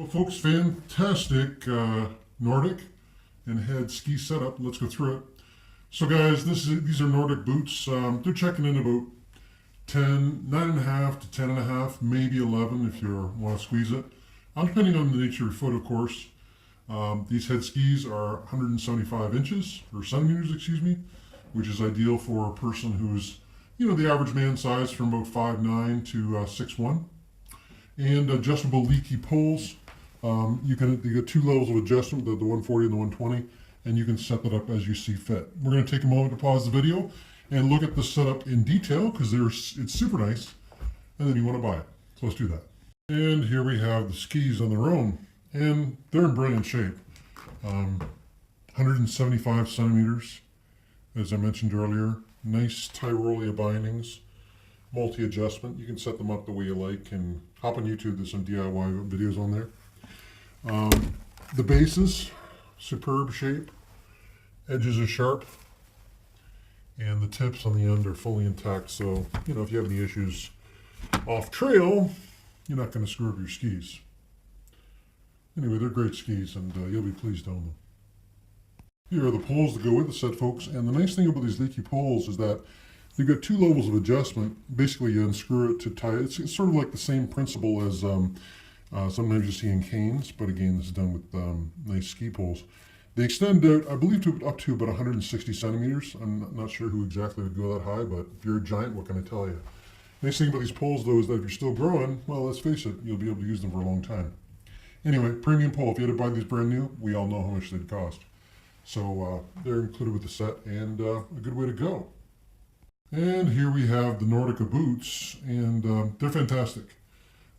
Well, folks, fantastic Nordic and head ski setup. Let's go through it. So, guys, these are Nordic boots. They're checking in about 9.5 to 10.5, maybe 11 if you want to squeeze it. Depending on the nature of your foot, of course. These head skis are 175 inches, or centimeters, excuse me, which is ideal for a person who's, the average man size from about 5'9 to 6'1. And adjustable leaky poles. You get two levels of adjustment, the 140 and the 120, and you can set that up as you see fit. We're going to take a moment to pause the video and look at the setup in detail because it's super nice, and then you want to buy it. So let's do that. And here we have the skis on their own, and they're in brilliant shape. 175 centimeters, as I mentioned earlier. Nice Tyrolia bindings, multi-adjustment. You can set them up the way you like, and hop on YouTube. There's some DIY videos on there. The bases, superb shape. Edges are sharp, and the tips on the end are fully intact. So, if you have any issues off trail, you're not going to screw up your skis. Anyway, they're great skis, and you'll be pleased to own them. Here are the poles that go with the set, folks. And the nice thing about these leaky poles is that you've got two levels of adjustment. Basically, you unscrew it to tie it. It's sort of like the same principle as sometimes you see in canes, but again, this is done with nice ski poles. They extend out, I believe, up to about 160 centimeters. I'm not sure who exactly would go that high, but if you're a giant, what can I tell you? Nice thing about these poles, though, is that if you're still growing, well, let's face it, you'll be able to use them for a long time. Anyway, premium pole. If you had to buy these brand new, we all know how much they'd cost. So they're included with the set, and a good way to go. And here we have the Nordica boots, and they're fantastic.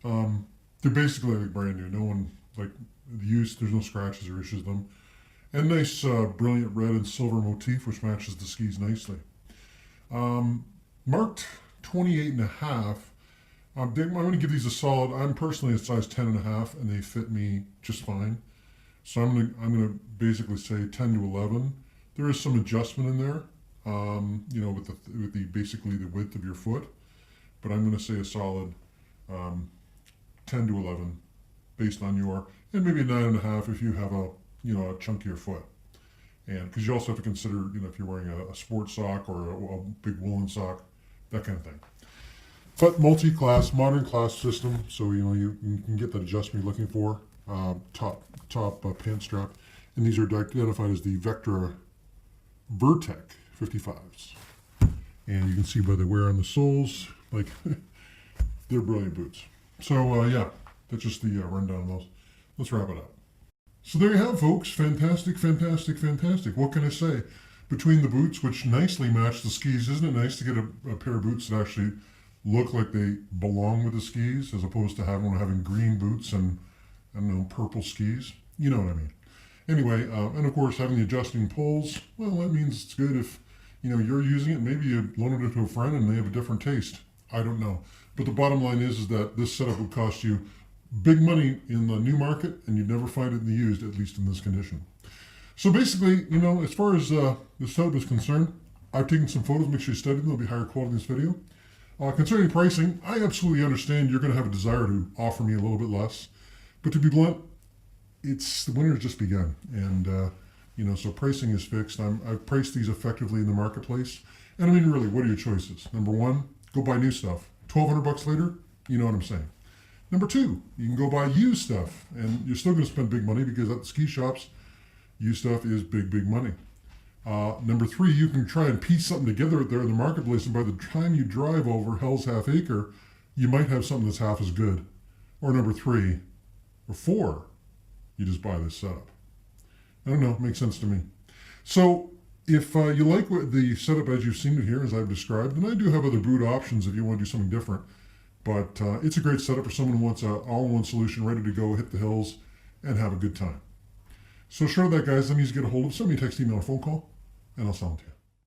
They're basically like brand new. No one, used, there's no scratches or issues with them. And nice brilliant red and silver motif, which matches the skis nicely. Marked 28.5. I'm going to give these a solid. I'm personally a size 10.5, and they fit me just fine. So I'm going to basically say 10 to 11. There is some adjustment in there, with the basically the width of your foot, but I'm going to say a solid 10 to 11, based on your, and maybe 9.5 if you have a chunkier foot, and because you also have to consider, if you're wearing a sports sock or a big woolen sock, that kind of thing. But multi-class, modern class system, so you can get that adjustment you're looking for. Top pant strap, and these are identified as the Vectra Vertec 55s, and you can see by the wear on the soles, they're brilliant boots. So yeah, that's just the rundown of those. Let's wrap it up. So there you have, folks. Fantastic, fantastic, fantastic. What can I say? Between the boots, which nicely match the skis, isn't it nice to get a pair of boots that actually look like they belong with the skis, as opposed to having green boots and, I don't know, purple skis? You know what I mean. Anyway, and of course, having the adjusting poles, well, that means it's good if, you're using it. Maybe you loan it to a friend and they have a different taste. I don't know. But the bottom line is that this setup would cost you big money in the new market, and you'd never find it in the used, at least in this condition. So basically, as far as the setup is concerned, I've taken some photos. Make sure you study them. They'll be higher quality in this video. Concerning pricing, I absolutely understand you're going to have a desire to offer me a little bit less. But to be blunt, the winter's just begun. And, so pricing is fixed. I've priced these effectively in the marketplace. And I mean, really, what are your choices? Number one, go buy new stuff. $1,200 later, you know what I'm saying. Number two, you can go buy used stuff, and you're still going to spend big money because at the ski shops, used stuff is big, big money. Number three, you can try and piece something together there in the marketplace, and by the time you drive over Hell's Half Acre, you might have something that's half as good. Or number three, or four, you just buy this setup. I don't know, it makes sense to me. So if you like the setup as you've seen it here, as I've described, and I do have other boot options if you want to do something different, but it's a great setup for someone who wants an all-in-one solution, ready to go, hit the hills, and have a good time. So short of that, guys, let me just get a hold of, send me a text, email, or phone call, and I'll sell them to you.